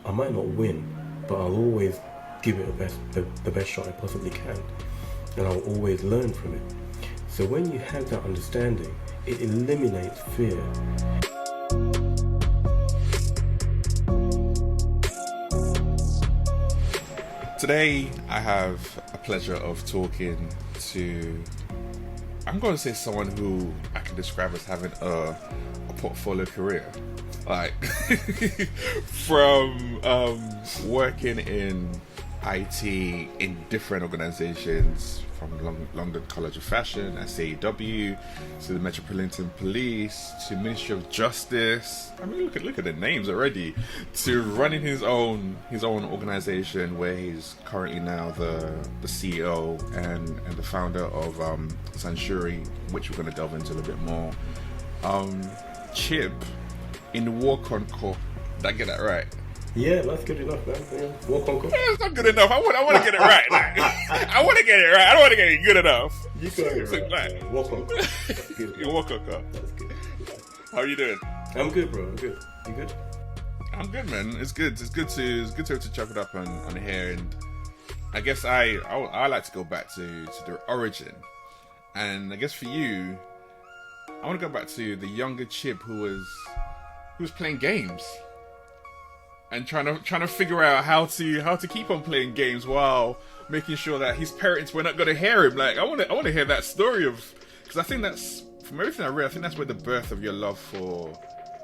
I might not win, but I'll always give it the best shot I possibly can, and I'll always learn from it. So when you have that understanding, it eliminates fear. Today, I have a pleasure of talking to, I'm going to say someone who I can describe as having a portfolio career. Like, from working in IT in different organizations, from London College of Fashion, 𝐦𝐨𝐬𝐤, to the Metropolitan Police, to Ministry of Justice. I mean, look at the names already. To running his own organization, where he's currently now the CEO and the founder of Zanshuri, which we're going to delve into a little bit more. Chib Nwokonkor. Did I get that right? Yeah, that's good enough, man. Yeah. Nwokonkor. It's not good enough. I want to get it right. Like, I want to get it right. I don't want to get it good enough. You got it right. Like, Nwokonkor. That's good. Nwokonkor. That's good. How are you doing? I'm good, bro. I'm good. You good? I'm good, man. It's good to chop it up on here. And I guess I like to go back to the origin. And I guess for you, I want to go back to the younger Chib who was playing games and trying to figure out how to keep on playing games while making sure that his parents were not going to hear him. Like, I want to hear that story of, because I think that's, from everything I read, I think that's where the birth of your love for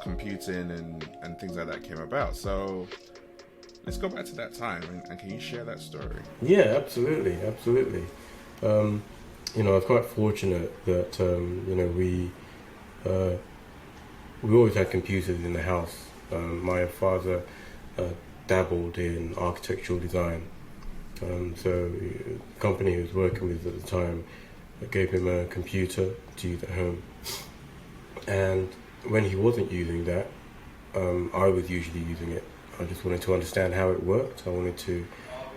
computing and things like that came about. So let's go back to that time and can you share that story? Yeah, absolutely. I was quite fortunate that we always had computers in the house. My father dabbled in architectural design, so the company he was working with at the time gave him a computer to use at home, and when he wasn't using that, I was usually using it. I just wanted to understand how it worked. I wanted to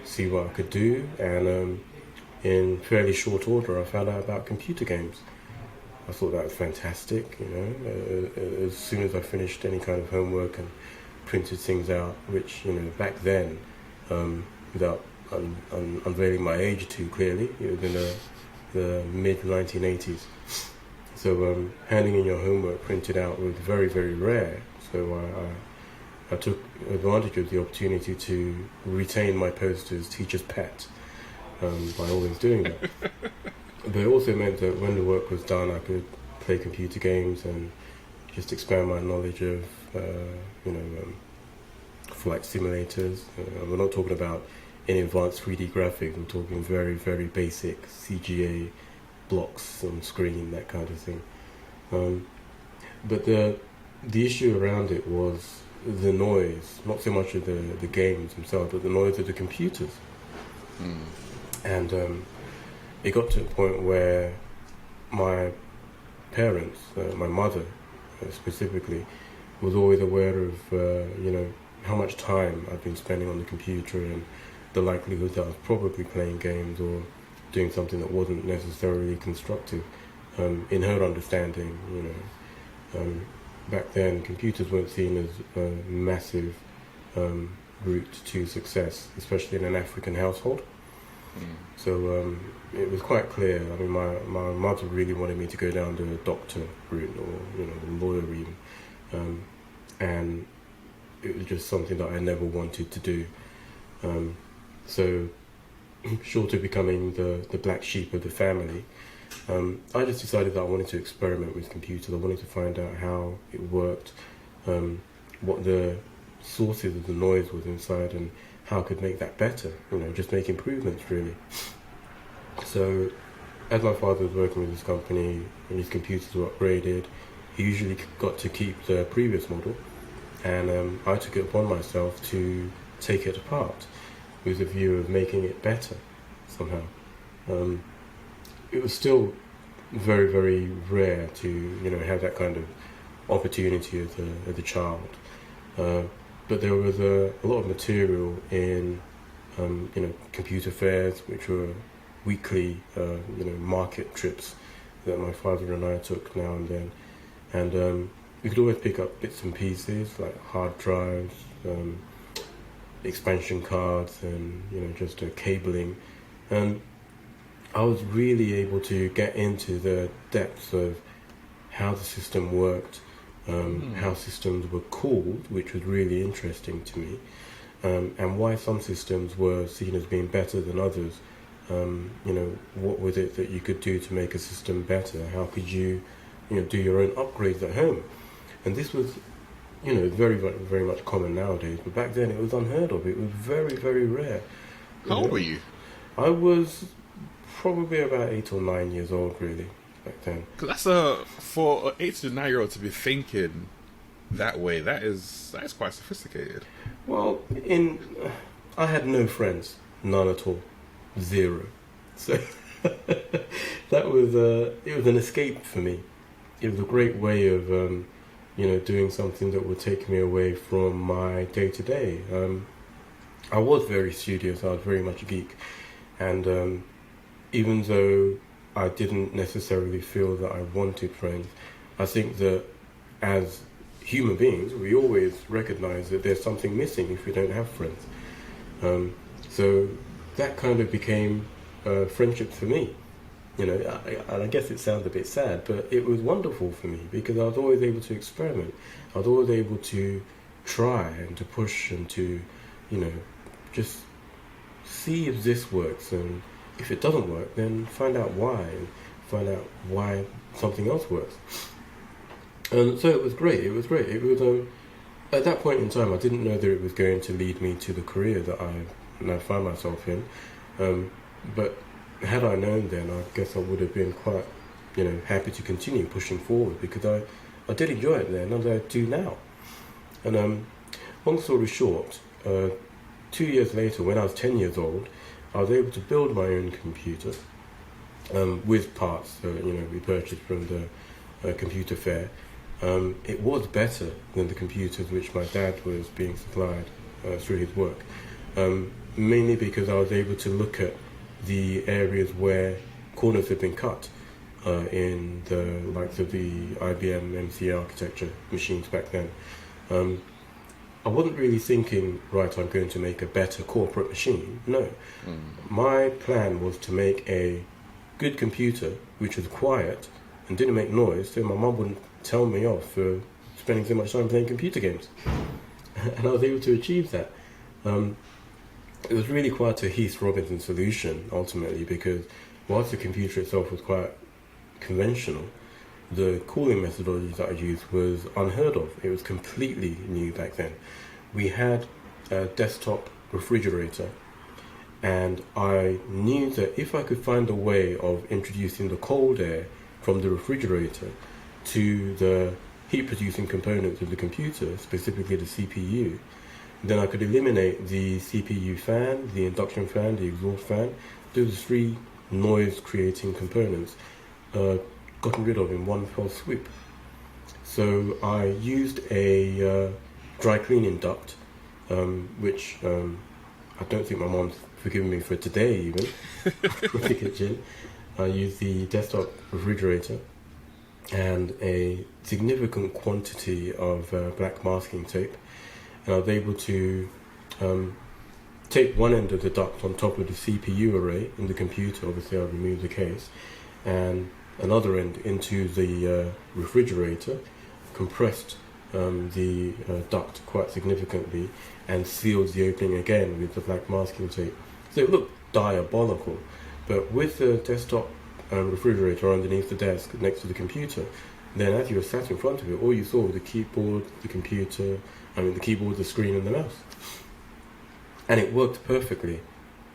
see what I could do, and in fairly short order I found out about computer games. I thought that was fantastic, as soon as I finished any kind of homework and printed things out, which, back then, without unveiling my age too clearly, it was in the mid-1980s. So handing in your homework printed out was very, very rare. So I took advantage of the opportunity to retain my post as teacher's pet by always doing that. But it also meant that when the work was done, I could play computer games and just expand my knowledge of, flight simulators. We're not talking about any advanced 3D graphics. We're talking very, very basic CGA blocks on screen, that kind of thing. But the issue around it was the noise, not so much of the games themselves, but the noise of the computers. And it got to a point where my parents, my mother specifically, was always aware of, how much time I've been spending on the computer and the likelihood that I was probably playing games or doing something that wasn't necessarily constructive. In her understanding, back then computers weren't seen as a massive route to success, especially in an African household. So it was quite clear. I mean, my mother really wanted me to go down the doctor route or lawyer even, and it was just something that I never wanted to do. So short of becoming the black sheep of the family, I just decided that I wanted to experiment with computers. I wanted to find out how it worked, what the sources of the noise was inside, and how I could make that better, just make improvements really. So as my father was working with his company and his computers were upgraded, he usually got to keep the previous model, and I took it upon myself to take it apart with a view of making it better somehow. It was still very, very rare to have that kind of opportunity as a child. But there was a lot of material in computer fairs, which were weekly market trips that my father and I took now and then, and we could always pick up bits and pieces like hard drives, expansion cards and just cabling, and I was really able to get into the depths of how the system worked, how systems were called, which was really interesting to me, and why some systems were seen as being better than others. What was it that you could do to make a system better? How could you, do your own upgrades at home? And this was, very, very much common nowadays, but back then it was unheard of. It was very, very rare. How old were you? I was probably about 8 or 9 years old, really, back then. Because for an 8 to 9-year-old to be thinking that way, that is quite sophisticated. Well, I had no friends, none at all, 0. So that was it was an escape for me. It was a great way of doing something that would take me away from my day to day. I was very studious. I was very much a geek, and even though I didn't necessarily feel that I wanted friends, I think that as human beings, we always recognize that there's something missing if we don't have friends. So that kind of became friendship for me. I guess it sounds a bit sad, but it was wonderful for me because I was always able to experiment. I was always able to try and to push and to, just see if this works, and if it doesn't work, then find out why, and find out why something else works. And so it was great. It was at that point in time, I didn't know that it was going to lead me to the career that I now find myself in. But had I known then, I guess I would have been quite, happy to continue pushing forward, because I did enjoy it then, as I do now. And long story short, 2 years later, when I was 10 years old, I was able to build my own computer with parts we purchased from the computer fair. It was better than the computers which my dad was being supplied through his work, mainly because I was able to look at the areas where corners had been cut in the likes of the IBM MC architecture machines back then. I wasn't really thinking, right, I'm going to make a better corporate machine. No. My plan was to make a good computer which was quiet and didn't make noise, so my mum wouldn't tell me off for spending so much time playing computer games. And I was able to achieve that. It was really quite a Heath Robinson solution, ultimately, because whilst the computer itself was quite conventional, the cooling methodology that I used was unheard of. It was completely new back then. We had a desktop refrigerator, and I knew that if I could find a way of introducing the cold air from the refrigerator to the heat-producing components of the computer, specifically the CPU, then I could eliminate the CPU fan, the induction fan, the exhaust fan. Those 3 noise-creating components gotten rid of in one fell swoop. So I used a dry cleaning duct, which I don't think my mom's forgiven me for today even, in the kitchen. I used the desktop refrigerator and a significant quantity of black masking tape, and I was able to take one end of the duct on top of the CPU array in the computer. Obviously I removed the case, and another end into the refrigerator, compressed the duct quite significantly, and sealed the opening again with the black masking tape. So it looked diabolical, but with the desktop refrigerator underneath the desk next to the computer, then as you were sat in front of it, all you saw was the keyboard, the keyboard, the screen, and the mouse. And it worked perfectly.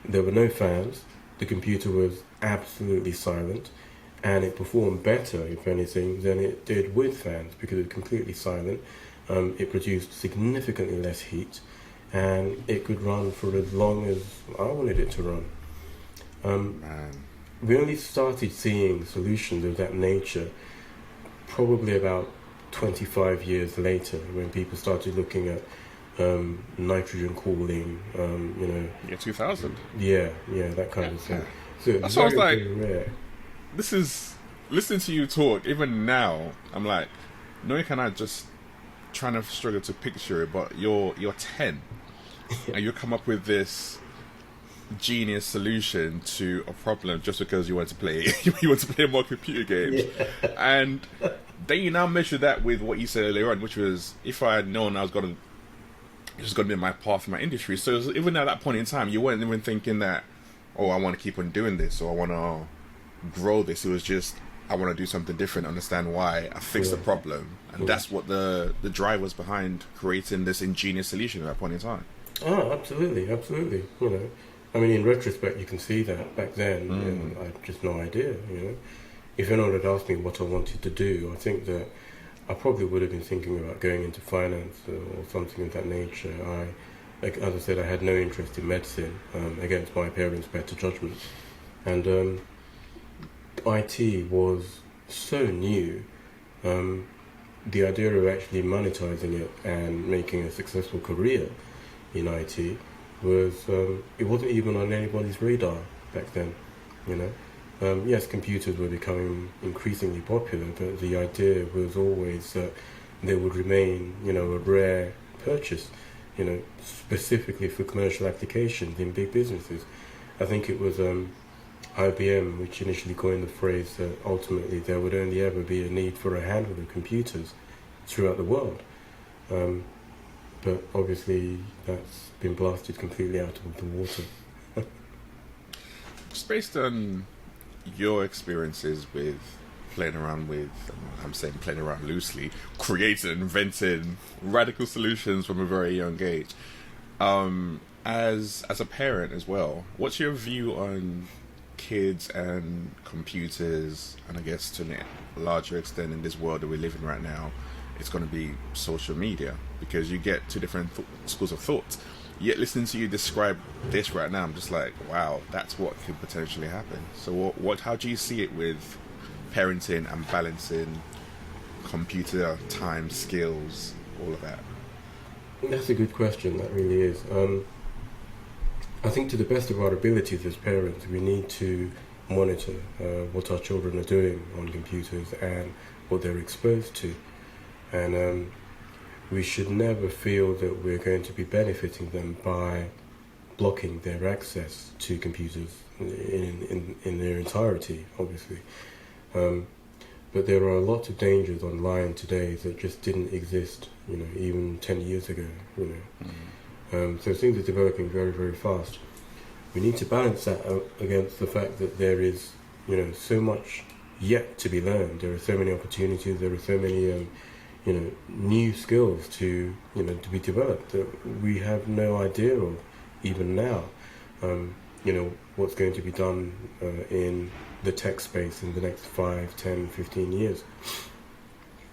There were no fans, the computer was absolutely silent, and it performed better, if anything, than it did with fans, because it was completely silent. It produced significantly less heat, and it could run for as long as I wanted it to run. We only started seeing solutions of that nature probably about 25 years later, when people started looking at nitrogen cooling, Yeah, 2000. Yeah, that kind of thing. So that's what I was like, rare. This is, listening to you talk, even now, I'm like, knowing can I just trying to struggle to picture it, but you're 10. and you come up with this genius solution to a problem just because you want to play more computer games. And then you now measure that with what you said earlier on, which was, if I had known this was going to be my path in my industry. So even at that point in time, you weren't even thinking that, oh, I want to keep on doing this, or I want to grow this. It was just, I want to do something different, understand why, I fix the problem. And that's what the drive was behind creating this ingenious solution at that point in time. Oh, absolutely. You know, I mean, in retrospect, you can see that back then, you know, I had just no idea, you know. If anyone had asked me what I wanted to do, I think that I probably would have been thinking about going into finance or something of that nature. As I said, I had no interest in medicine, against my parents' better judgment. And IT was so new. The idea of actually monetizing it and making a successful career in IT was, it wasn't even on anybody's radar back then, you know. Yes, computers were becoming increasingly popular, but the idea was always that they would remain, you know, a rare purchase, you know, specifically for commercial applications in big businesses. I think it was IBM which initially coined the phrase that ultimately there would only ever be a need for a handful of computers throughout the world. But obviously that's been blasted completely out of the water. Just based on your experiences with playing around with, I'm saying playing around loosely, creating, inventing radical solutions from a very young age, as a parent as well, what's your view on kids and computers, and I guess to a larger extent in this world that we live in right now, it's going to be social media, because you get two different schools of thought. Yet listening to you describe this right now, I'm just like, wow, that's what could potentially happen. So how do you see it with parenting and balancing computer time, skills, all of that? That's a good question, that really is. I think to the best of our abilities as parents, we need to monitor what our children are doing on computers and what they're exposed to. And we should never feel that we're going to be benefiting them by blocking their access to computers in their entirety, obviously. But there are a lot of dangers online today that just didn't exist, you know, even 10 years ago, you know. So things are developing very, very fast. We need to balance that out against the fact that there is, you know, so much yet to be learned. There are so many opportunities, there are so many you know, new skills to be developed that we have no idea of even now. You know, what's going to be done in the tech space in the next 5, 10, 15 years.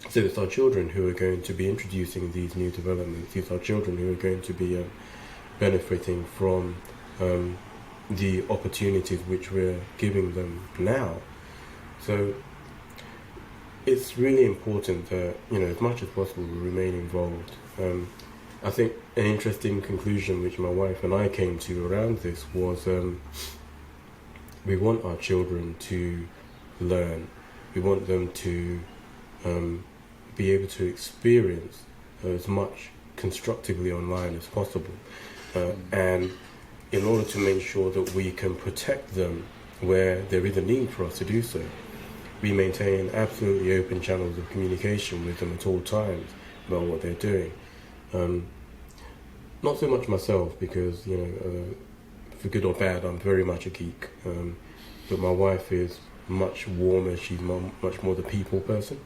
So it's our children who are going to be introducing these new developments. It's our children who are going to be benefiting from the opportunities which we're giving them now. So it's really important that, you know, as much as possible we remain involved. I think an interesting conclusion which my wife and I came to around this was we want our children to learn. We want them to be able to experience as much constructively online as possible. And in order to make sure that we can protect them where there is a need for us to do so, we maintain absolutely open channels of communication with them at all times about what they're doing. Not so much myself, because, you know, for good or bad, I'm very much a geek. But my wife is much warmer. She's much more the people person.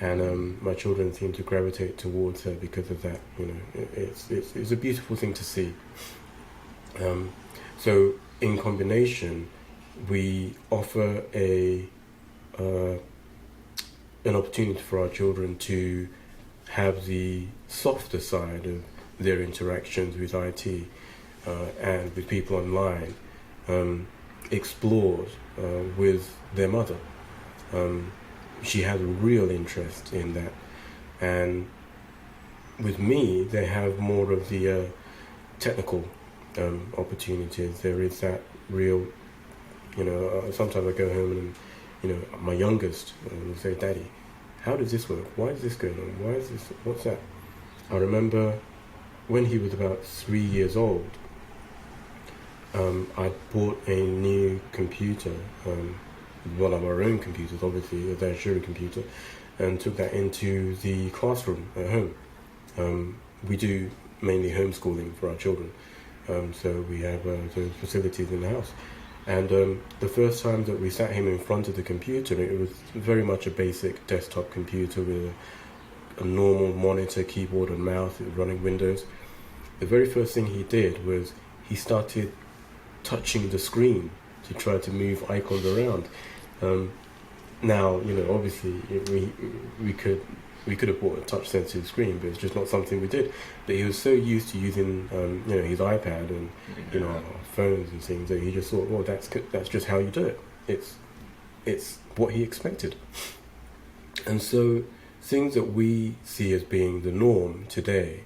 And my children seem to gravitate towards her because of that. You know, it's a beautiful thing to see. So in combination, we offer an opportunity for our children to have the softer side of their interactions with IT and with people online explored with their mother. She has a real interest in that, and with me they have more of the technical opportunities. There is that real, you know, sometimes I go home and, you know, my youngest will say, "Daddy, how does this work? Why is this going on? Why is this? What's that?" I remember when he was about 3 years old, I bought a new computer, one of our own computers, obviously, a Zanshuri computer, and took that into the classroom at home. We do mainly homeschooling for our children, so we have those facilities in the house. And the first time that we sat him in front of the computer, it was very much a basic desktop computer with a normal monitor, keyboard and mouse. It was running Windows. The very first thing he did was he started touching the screen to try to move icons around. Now, obviously we could have bought a touch-sensitive screen, but it's just not something we did. But he was so used to using, his iPad and our phones and things that he just thought, well, that's just how you do it. It's what he expected. And so things that we see as being the norm today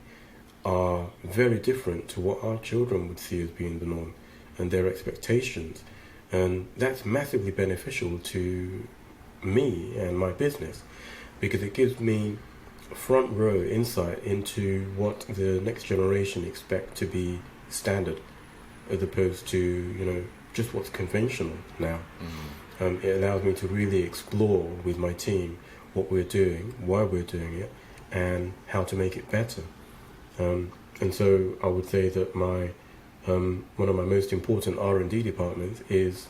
are very different to what our children would see as being the norm and their expectations. And that's massively beneficial to me and my business, because it gives me front row insight into what the next generation expect to be standard, as opposed to just what's conventional now. It allows me to really explore with my team what we're doing, why we're doing it, and how to make it better. And so I would say that my one of my most important R&D departments is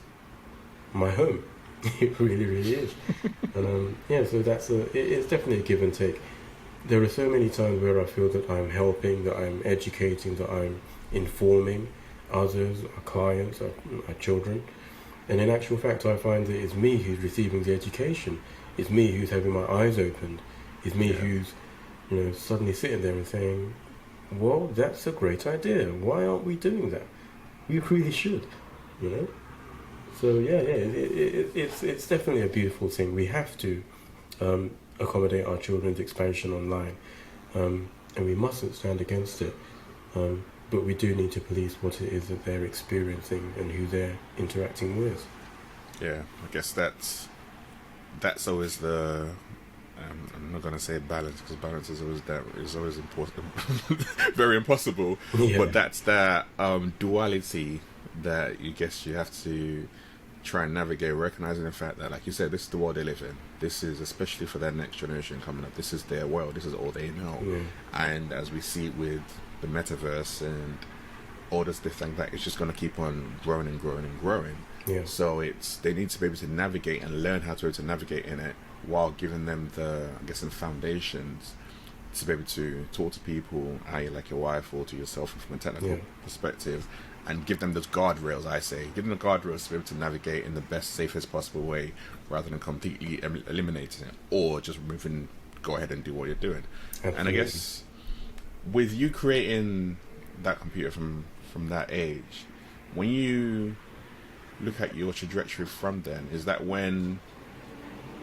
my home. It really, really is. And so it's definitely a give and take. There are so many times where I feel that I'm helping, that I'm educating, that I'm informing others, our clients, our children. And in actual fact, I find that it's me who's receiving the education. It's me who's having my eyes opened. It's me who's, suddenly sitting there and saying, well, that's a great idea. Why aren't we doing that? We really should, So it's definitely a beautiful thing. We have to accommodate our children's expansion online, and we mustn't stand against it. But we do need to police what it is that they're experiencing and who they're interacting with. Yeah, I guess that's always the. I'm not going to say balance, because balance is always important, very impossible. Yeah. But that's that duality that you have to try and navigate, recognizing the fact that, like you said, this is the world they live in. This is, especially for their next generation coming up, this is their world. This is all they know. Yeah. And as we see with the metaverse and all this stuff like that, it's just going to keep on growing and growing and growing. Yeah. So they need to be able to navigate and learn how to navigate in it, while giving them the foundations to be able to talk to people, i.e. like your wife, or to yourself from a technical perspective, and give them those guardrails. Give them the guardrails to be able to navigate in the best, safest possible way, rather than completely eliminating it, or just go ahead and do what you're doing. Absolutely. And I guess with you creating that computer from that age, when you look at your trajectory from then, is that when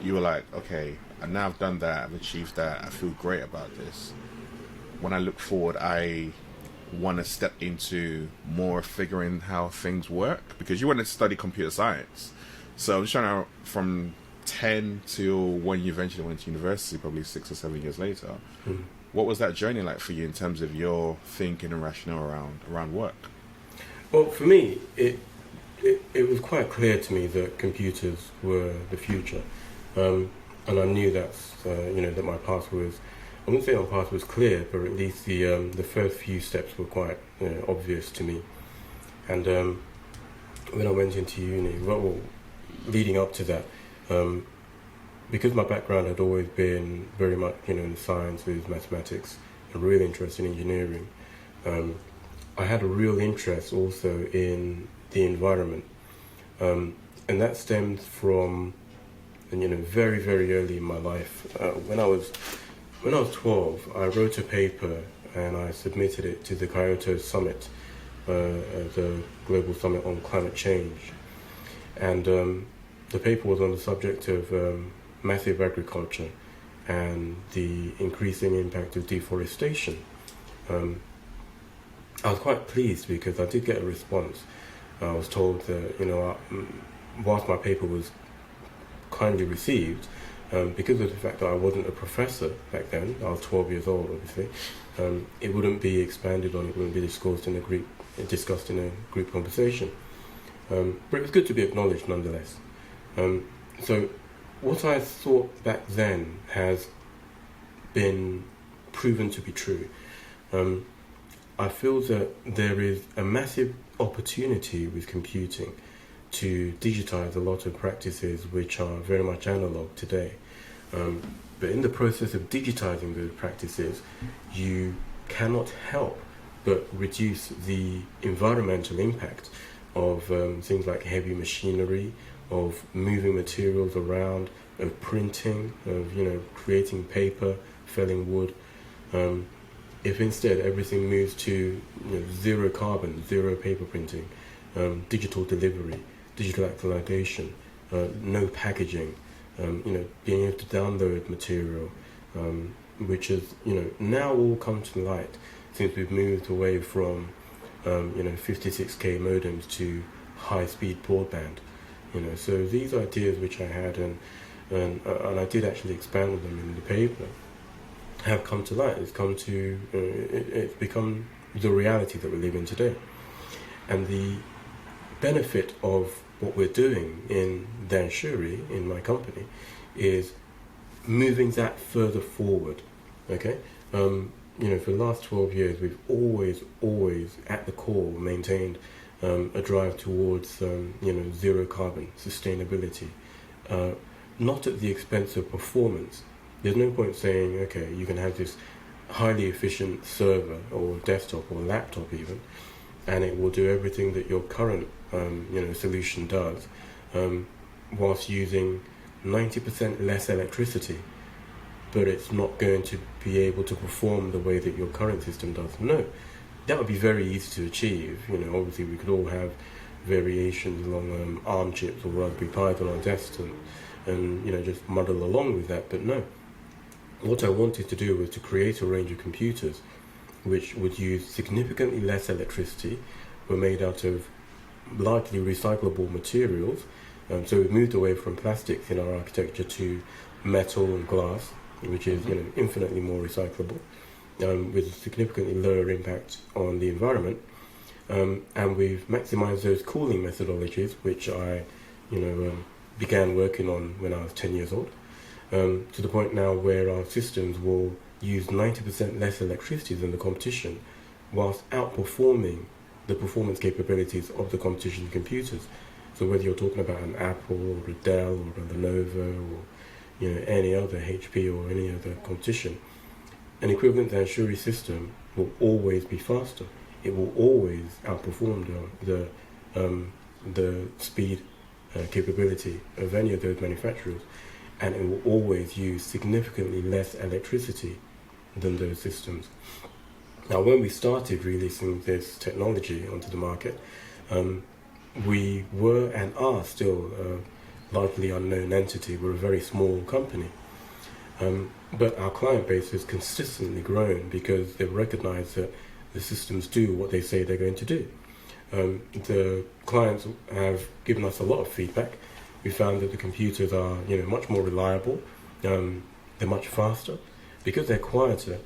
you were like, okay, and now I've done that, I've achieved that, I feel great about this. When I look forward, I want to step into more figuring how things work, because you wanted to study computer science. So I'm just trying to, from 10 till when you eventually went to university, probably 6 or 7 years later, what was that journey like for you in terms of your thinking and rationale around work? Well, for me, it was quite clear to me that computers were the future. And I knew that my path was, I wouldn't say my path was clear, but at least the first few steps were quite obvious to me. And when I went into uni, leading up to that, because my background had always been very much in sciences, mathematics, and really interested in engineering, I had a real interest also in the environment, and that stems from very, very early in my life. When I was 12, I wrote a paper and I submitted it to the 𝐥𝐤𝐤𝐵 Summit, the global summit on climate change. And the paper was on the subject of massive agriculture and the increasing impact of deforestation. I was quite pleased because I did get a response. I was told that, whilst my paper was kindly received, because of the fact that I wasn't a professor back then, I was 12 years old, obviously, it wouldn't be expanded on, it wouldn't be discussed in a group conversation. But it was good to be acknowledged nonetheless. So what I thought back then has been proven to be true. I feel that there is a massive opportunity with computing to digitize a lot of practices which are very much analog today. But in the process of digitizing those practices, you cannot help but reduce the environmental impact of things like heavy machinery, of moving materials around, of printing, of creating paper, felling wood. If instead everything moves to zero carbon, zero paper printing, digital delivery, digital actualization, no packaging, being able to download material, which has now all come to light since we've moved away from 56K modems to high-speed broadband. So these ideas which I had, and I did actually expand on them in the paper, have come to light. It's become the reality that we live in today. And the benefit of what we're doing in Zanshuri, in my company, is moving that further forward. Okay, for the last 12 years, we've always at the core maintained a drive towards zero carbon sustainability, not at the expense of performance. There's no point saying, okay, you can have this highly efficient server or desktop or laptop even, and it will do everything that your current solution does, whilst using 90% less electricity, but it's not going to be able to perform the way that your current system does. No, that would be very easy to achieve. Obviously we could all have variations along ARM chips or Raspberry Pis on our desks and just muddle along with that, but no. What I wanted to do was to create a range of computers which would use significantly less electricity, were made out of largely recyclable materials. So we moved away from plastics in our architecture to metal and glass, which is infinitely more recyclable, with a significantly lower impact on the environment. And we've maximized those cooling methodologies, which I began working on when I was 10 years old. To the point now where our systems will use 90% less electricity than the competition, whilst outperforming the performance capabilities of the competition computers. So whether you're talking about an Apple or a Dell or a Lenovo or any other HP or any other competition, an equivalent Zanshuri system will always be faster. It will always outperform the speed capability of any of those manufacturers. And it will always use significantly less electricity than those systems. Now, when we started releasing this technology onto the market, we were and are still a largely unknown entity. We're a very small company. But our client base has consistently grown because they've recognized that the systems do what they say they're going to do. The clients have given us a lot of feedback. We found that the computers are, much more reliable. They're much faster. Because they're quieter,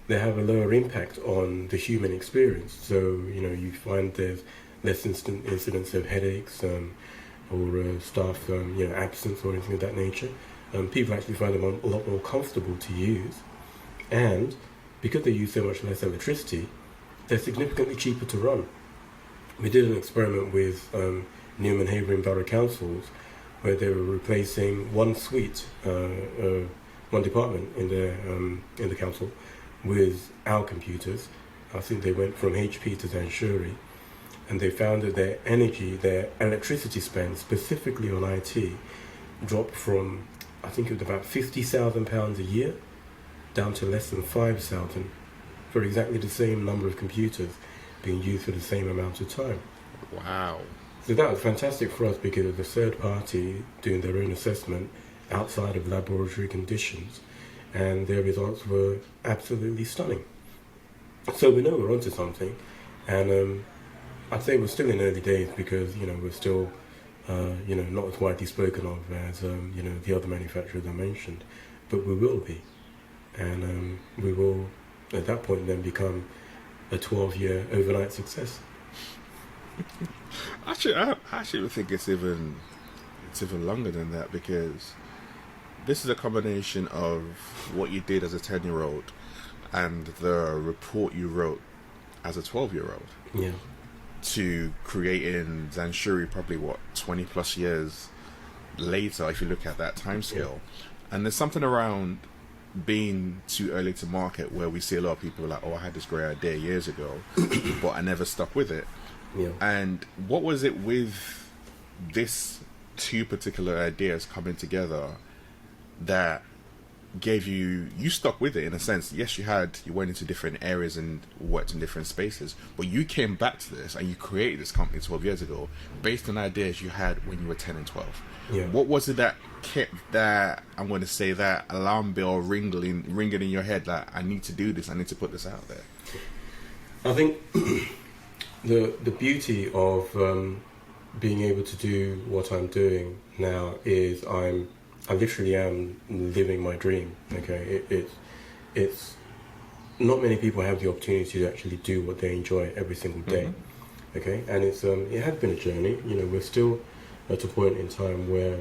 they have a lower impact on the human experience. So, you find there's less incidence of headaches or staff, absence or anything of that nature. People actually find them a lot more comfortable to use. And because they use so much less electricity, they're significantly cheaper to run. We did an experiment with Newham and Havering Borough Councils, where they were replacing one suite, one department in the council, with our computers. I think they went from HP to Zanshuri, and they found that their electricity spend, specifically on IT, dropped from, I think it was about £50,000 a year, down to less than 5,000, for exactly the same number of computers being used for the same amount of time. Wow. So that was fantastic for us because it was a third party doing their own assessment outside of laboratory conditions, and their results were absolutely stunning. So we know we're onto something, and I'd say we're still in early days because we're still not as widely spoken of as the other manufacturers I mentioned, but we will be, and we will at that point then become a 12-year overnight success. Actually, I actually think it's even longer than that, because this is a combination of what you did as a 10-year-old and the report you wrote as a 12-year-old. Yeah. To creating Zanshuri probably 20 plus years later, if you look at that time scale. Yeah. And there's something around being too early to market where we see a lot of people like, oh, I had this great idea years ago, but I never stuck with it. Yeah. And what was it with this two particular ideas coming together that gave you stuck with it in a sense? Yes, you went into different areas and worked in different spaces, but you came back to this and you created this company 12 years ago based on ideas you had when you were 10 and 12. Yeah. What was it that kept that, I'm going to say, that alarm bell ringing in your head that I need to do this, I need to put this out there? I think the beauty of being able to do what I'm doing now is I literally am living my dream. Okay, it's not many people have the opportunity to actually do what they enjoy every single day. Mm-hmm. Okay, and it has been a journey. We're still at a point in time where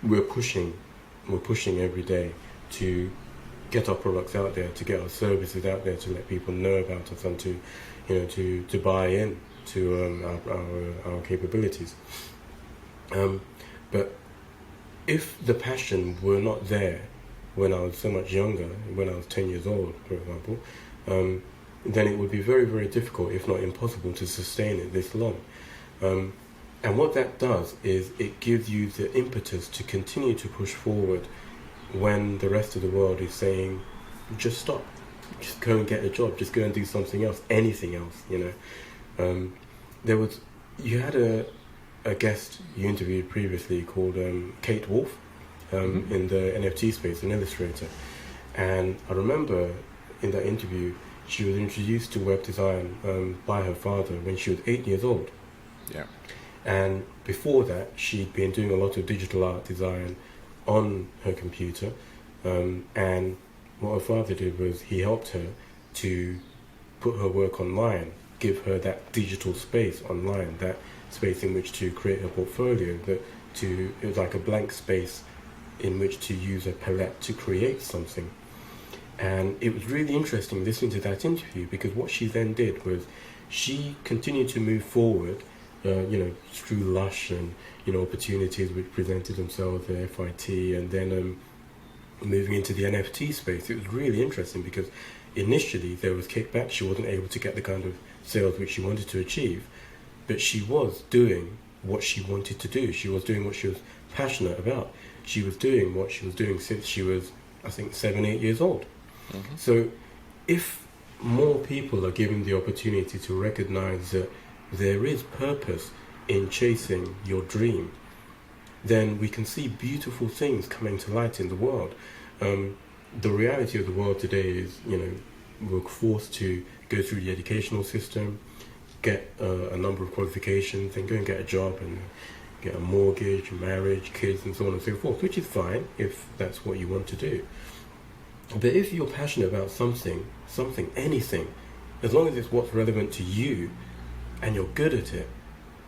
we're pushing every day to get our products out there, to get our services out there, to let people know about us, and to buy in to our capabilities. But if the passion were not there when I was so much younger, when I was 10 years old, for example, then it would be very, very difficult, if not impossible, to sustain it this long. And what that does is it gives you the impetus to continue to push forward when the rest of the world is saying, just stop, just go and get a job, just go and do something else, anything else, you had a guest you interviewed previously called Kate Wolf in the NFT space, an illustrator. And I remember in that interview, she was introduced to web design by her father when she was 8 years old. Yeah. And before that, she'd been doing a lot of digital art design on her computer. And what her father did was he helped her to put her work online, give her that digital space online, that space in which to create a portfolio, it was like a blank space in which to use a palette to create something. And it was really interesting listening to that interview, because what she then did was she continued to move forward, through Lush and, opportunities which presented themselves at FIT, and then moving into the NFT space. It was really interesting because initially there was kickback. She wasn't able to get the kind of sales which she wanted to achieve, but she was doing what she wanted to do. She was doing what she was passionate about. She was doing what she was doing since she was, I think, 7, 8 years old. Mm-hmm. So if more people are given the opportunity to recognize that there is purpose in chasing your dream, then we can see beautiful things coming to light in the world. The reality of the world today is, we're forced to go through the educational system, get a number of qualifications, then go and get a job and get a mortgage, marriage, kids, and so on and so forth, which is fine if that's what you want to do. But if you're passionate about something, anything, as long as it's what's relevant to you and you're good at it,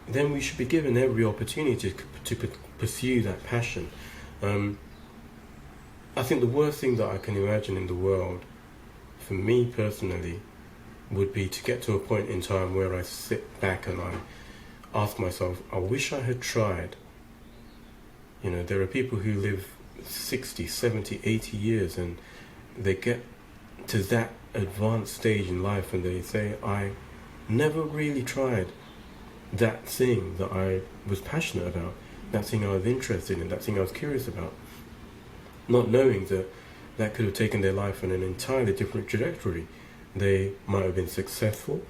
then we should be given every opportunity to pursue that passion. I think the worst thing that I can imagine in the world, for me personally, would be to get to a point in time where I sit back and I ask myself, I wish I had tried. There are people who live 60, 70, 80 years and they get to that advanced stage in life and they say, I never really tried that thing that I was passionate about, that thing I was interested in, that thing I was curious about, not knowing that could have taken their life in an entirely different trajectory. They might have been successful,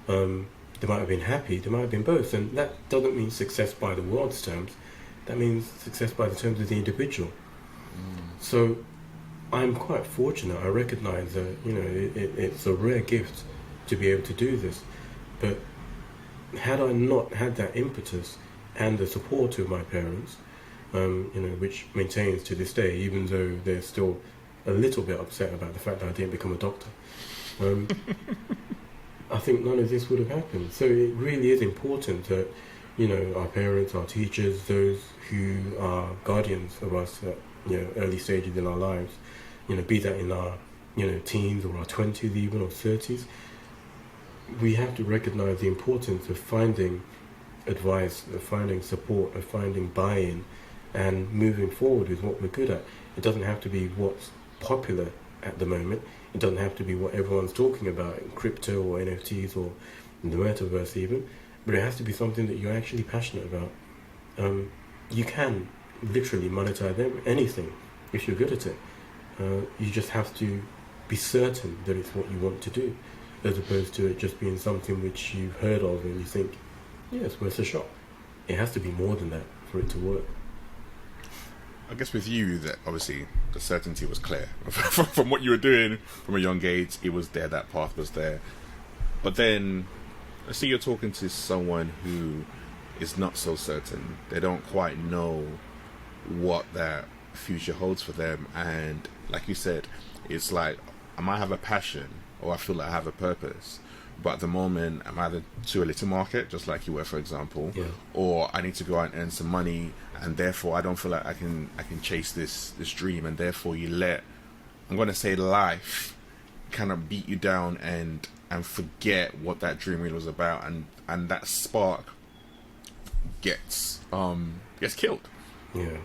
they might have been happy, they might have been both, and that doesn't mean success by the world's terms, that means success by the terms of the individual. So I'm quite fortunate. I recognize that it's a rare gift to be able to do this, but had I not had that impetus, and the support of my parents, which maintains to this day, even though they're still a little bit upset about the fact that I didn't become a doctor. I think none of this would have happened. So it really is important that, our parents, our teachers, those who are guardians of us at, early stages in our lives, be that in our, teens or our 20s even, or 30s, we have to recognize the importance of finding advice, of finding support, of finding buy-in, and moving forward with what we're good at. It doesn't have to be what's popular at the moment. It doesn't have to be what everyone's talking about in crypto or NFTs or in the metaverse even, but it has to be something that you're actually passionate about. You can literally monetize anything if you're good at it. You just have to be certain that it's what you want to do, as opposed to it just being something which you've heard of and you think, yeah, it's worth a shot. It has to be more than that for it to work. I guess with you, that obviously the certainty was clear from what you were doing from a young age. It was there, that path was there. But then, let's say you're talking to someone who is not so certain. They don't quite know what that future holds for them, and like you said, it's like, I might have a passion or I feel like I have a purpose, but at the moment I'm either too early to market, just like you were, for example, or I need to go out and earn some money, and therefore I don't feel like I can chase this dream, and therefore you let, I'm going to say, life kind of beat you down and forget what that dream really was about, and that spark gets killed. Yeah.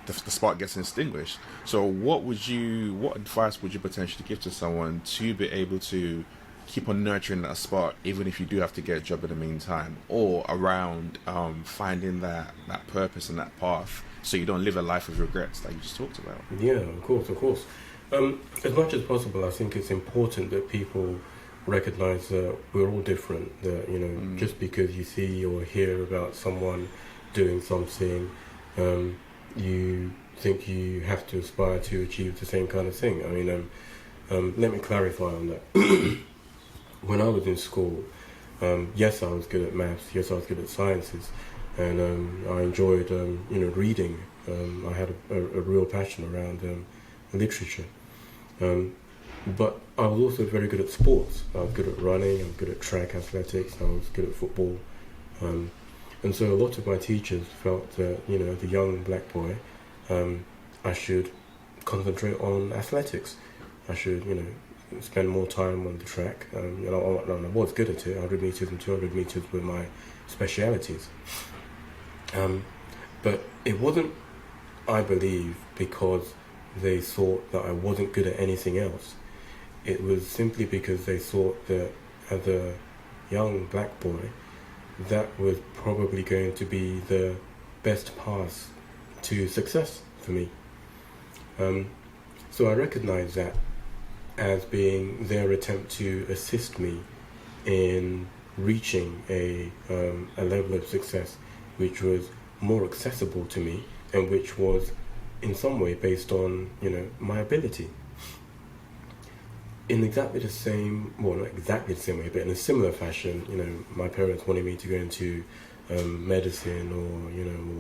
The spark gets extinguished. So what advice would you potentially give to someone to be able to keep on nurturing that spark, even if you do have to get a job in the meantime, or around finding that purpose and that path, so you don't live a life of regrets that you just talked about? Yeah, of course. As much as possible, I think it's important that people recognize that we're all different, that, just because you see or hear about someone doing something, you think you have to aspire to achieve the same kind of thing. I mean, let me clarify on that. When I was in school, yes, I was good at maths, yes, I was good at sciences, and I enjoyed, reading. I had a real passion around literature. But I was also very good at sports. I was good at running, I was good at track athletics, I was good at football. And so a lot of my teachers felt that, as a young black boy, I should concentrate on athletics. I should, spend more time on the track. I was good at it. 100 meters and 200 meters were my specialities. But it wasn't, I believe, because they thought that I wasn't good at anything else. It was simply because they thought that as a young black boy, that was probably going to be the best path to success for me. So I recognize that as being their attempt to assist me in reaching a level of success which was more accessible to me, and which was in some way based on, my ability. In exactly the same, well, not exactly the same way, but in a similar fashion, my parents wanted me to go into medicine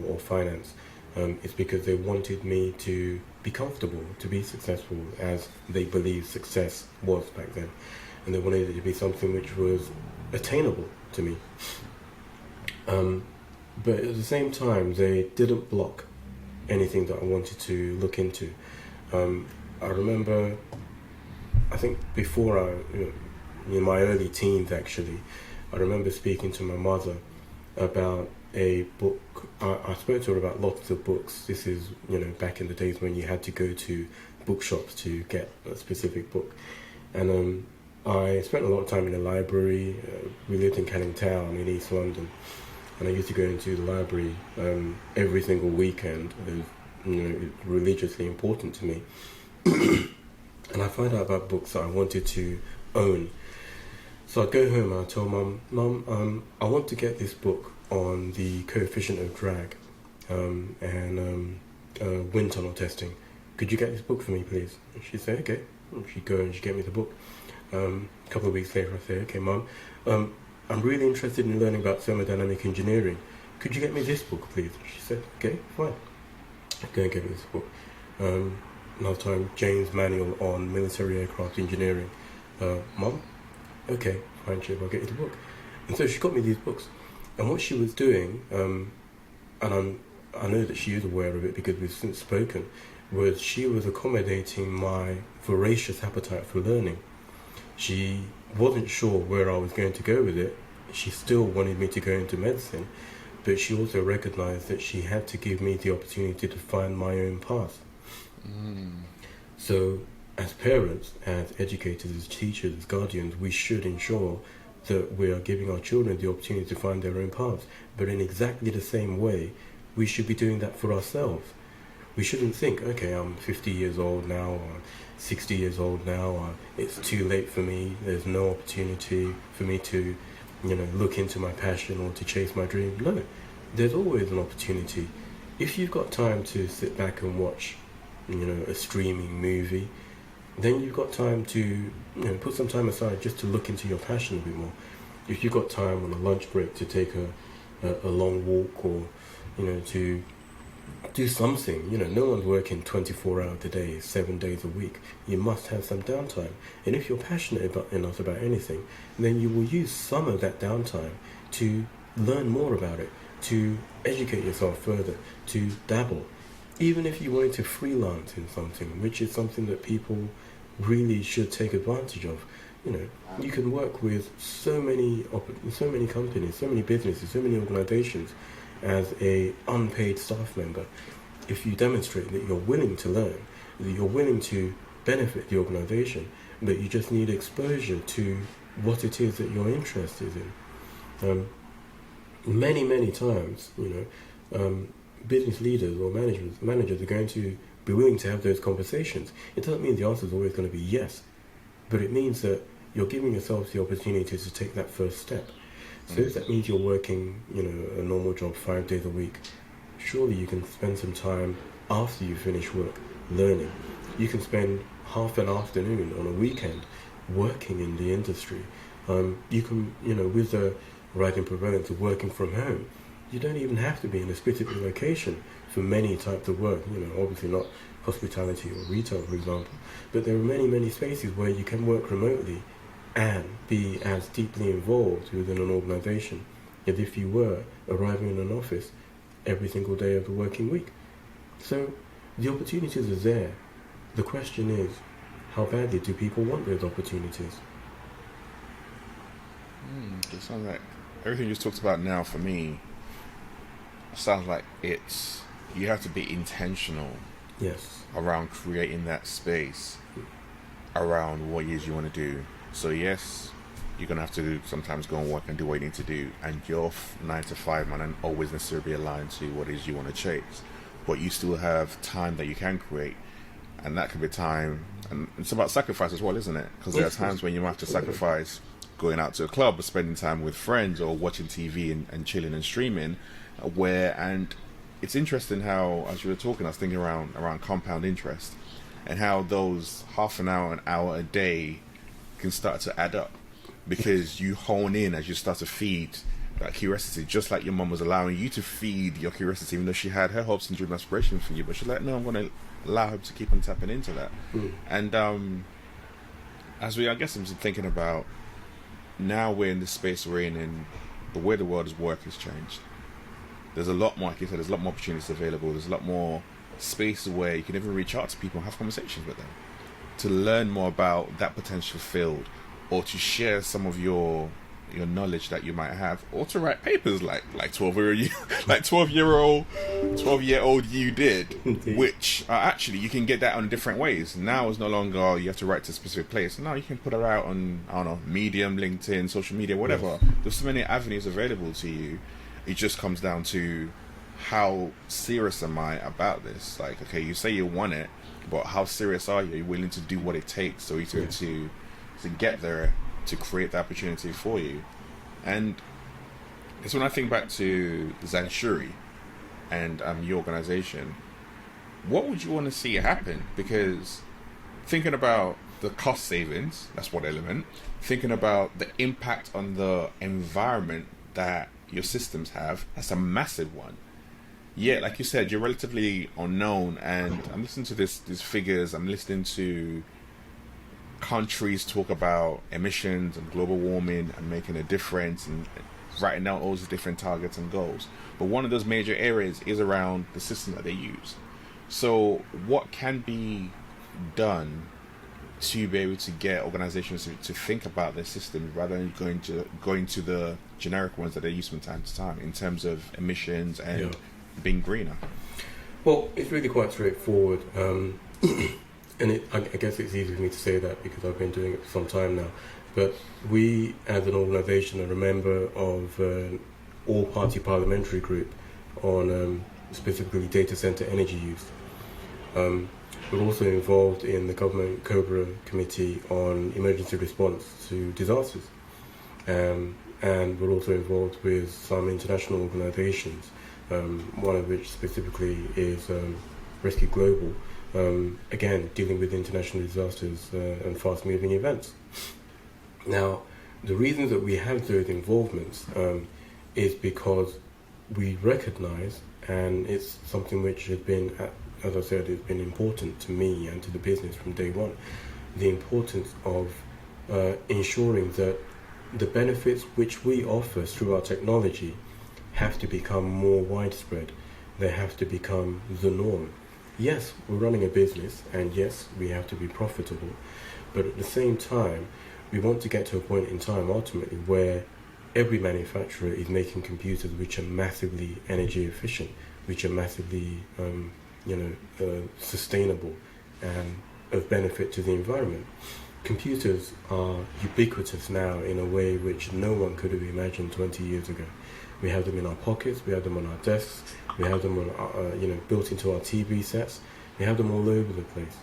or finance. It's because they wanted me to be comfortable, to be successful, as they believed success was back then. And they wanted it to be something which was attainable to me. But at the same time, they didn't block anything that I wanted to look into. I remember, I think before in my early teens actually, I remember speaking to my mother about a book. I spoke to her about lots of books. This is, back in the days when you had to go to bookshops to get a specific book. And I spent a lot of time in the library. We lived in Canning Town in East London. And I used to go into the library every single weekend. It was, religiously important to me. And I found out about books that I wanted to own. So I'd go home and I'd tell Mum, I want to get this book on the coefficient of drag and wind tunnel testing. Could you get this book for me, please? And she'd say, okay. And she'd go and she'd get me the book. A couple of weeks later, I'd say, okay, Mum, I'm really interested in learning about thermodynamic engineering. could you get me this book, please? She said, okay, fine. Go and get me this book. Another time, James' manual on military aircraft engineering. Mum, okay, fine, Chib, I'll get you the book. And so she got me these books. And what she was doing, and I know that she is aware of it because we've since spoken, was she was accommodating my voracious appetite for learning. She wasn't sure where I was going to go with it. She still wanted me to go into medicine, but she also recognized that she had to give me the opportunity to find my own path. So as parents, as educators, as teachers, as guardians, we should ensure that we are giving our children the opportunity to find their own paths. But in exactly the same way, we should be doing that for ourselves. We shouldn't think, okay, I'm 50 years old now, or 60 years old now, or it's too late for me, there's no opportunity for me to, look into my passion or to chase my dream. No, there's always an opportunity. If you've got time to sit back and watch, a streaming movie, then you've got time to, put some time aside just to look into your passion a bit more. If you've got time on a lunch break to take a long walk or, to do something, no one's working 24 hours a day, 7 days a week. You must have some downtime. And if you're passionate enough about anything, then you will use some of that downtime to learn more about it, to educate yourself further, to dabble. Even if you wanted to freelance in something, which is something that people really should take advantage of. You can work with so many companies, so many businesses, so many organizations as a unpaid staff member. If you demonstrate that you're willing to learn, that you're willing to benefit the organization, but you just need exposure to what it is that you're interested in. Many times, business leaders or managers are going to be willing to have those conversations. It doesn't mean the answer is always going to be yes, but it means that you're giving yourself the opportunity to take that first step. So if that means you're working, a normal job 5 days a week, surely you can spend some time after you finish work learning. You can spend half an afternoon on a weekend working in the industry. You can, with the rising prevalence of working from home, you don't even have to be in a specific location for many types of work, obviously not hospitality or retail, for example, but there are many spaces where you can work remotely and be as deeply involved within an organization as if you were arriving in an office every single day of the working week. So the opportunities are there. The question is, how badly do people want those opportunities? It sounds like everything you just talked about now for me sounds like you have to be intentional. Yes. Around creating that space around what it is you want to do. So yes, you're going to have to sometimes go and work and do what you need to do, and your 9 to 5 might not always necessarily be aligned to what it is you want to chase, but you still have time that you can create, and that could be time, and it's about sacrifice as well, isn't it? Because there are times when you might have to sacrifice going out to a club or spending time with friends or watching TV and chilling and streaming, and it's interesting how, as you were talking, I was thinking around compound interest and how those half an hour a day can start to add up, because you hone in as you start to feed that curiosity, just like your mum was allowing you to feed your curiosity, even though she had her hopes and dreams and aspirations for you, but she's like, no, I'm going to allow her to keep on tapping into that. And I'm thinking about, now we're in this space we're in, and the way the world is work has changed. There's a lot more, like you said, there's a lot more opportunities available. There's a lot more spaces where you can even reach out to people and have conversations with them to learn more about that potential field, or to share some of your knowledge that you might have, or to write papers like 12-year-old you did. Indeed. Which actually you can get that on different ways. Now it's no longer you have to write to a specific place. Now you can put it out on, I don't know, Medium, LinkedIn, social media, whatever. Yes. There's so many avenues available to you. It just comes down to, how serious am I about this? Like, okay, you say you want it, but how serious are you? Are you willing to do what it takes to get there, to create the opportunity for you? And it's when I think back to Zanshuri and your organization, what would you want to see happen? Because thinking about the cost savings, that's one element. Thinking about the impact on the environment that your systems have, that's a massive one. Yeah, like you said, you're relatively unknown, and I'm listening to these figures. I'm listening to countries talk about emissions and global warming and making a difference and writing down all these different targets and goals. But one of those major areas is around the system that they use. So what can be done to be able to get organizations to think about their system rather than going to the generic ones that they use from time to time in terms of emissions and being greener? Well, it's really quite straightforward. And I guess it's easy for me to say that because I've been doing it for some time now. But we, as an organisation, are a member of an all-party parliamentary group on specifically data centre energy use. We're also involved in the government COBRA committee on emergency response to disasters. And we're also involved with some international organisations, one of which specifically is Rescue Global, again, dealing with international disasters and fast-moving events. Now, the reason that we have those involvements is because we recognise, and it's something which has been, as I said, it's been important to me and to the business from day one, the importance of ensuring that the benefits which we offer through our technology have to become more widespread. They have to become the norm. Yes, we're running a business, and yes, we have to be profitable, but at the same time, we want to get to a point in time ultimately where every manufacturer is making computers which are massively energy efficient, which are massively sustainable and of benefit to the environment. Computers are ubiquitous now in a way which no one could have imagined 20 years ago. We have them in our pockets, we have them on our desks, we have them on built into our TV sets. We have them all over the place.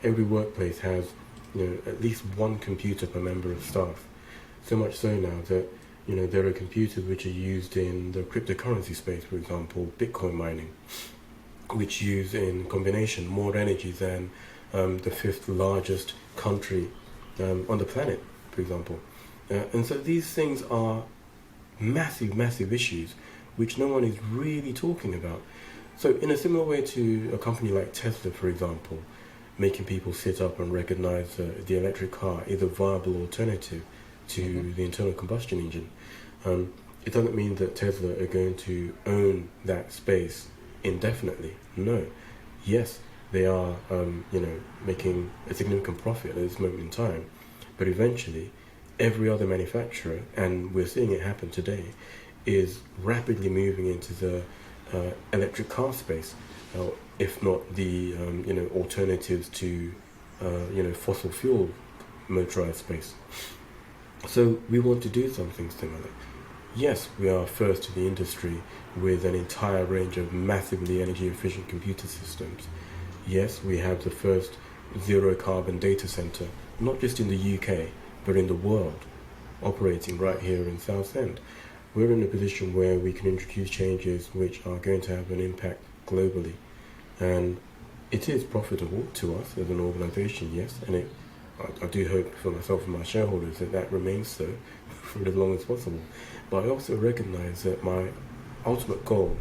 Every workplace has at least one computer per member of staff. So much so now that there are computers which are used in the cryptocurrency space, for example, Bitcoin mining, which use in combination more energy than the fifth largest country on the planet, for example. And so these things are massive issues which no one is really talking about. So in a similar way to a company like Tesla, for example, making people sit up and recognize the electric car is a viable alternative to the internal combustion engine. It doesn't mean that Tesla are going to own that space indefinitely. No. Yes, they are making a significant profit at this moment in time, but eventually every other manufacturer, and we're seeing it happen today, is rapidly moving into the electric car space, if not the alternatives to fossil fuel motorized space. So we want to do something similar. Yes, we are first to the industry with an entire range of massively energy efficient computer systems. Yes, we have the first zero carbon data center, not just in the UK, but in the world, operating right here in Southend. We're in a position where we can introduce changes which are going to have an impact globally. And it is profitable to us as an organisation, yes, and I do hope for myself and my shareholders that remains so for as long as possible. But I also recognise that my ultimate goal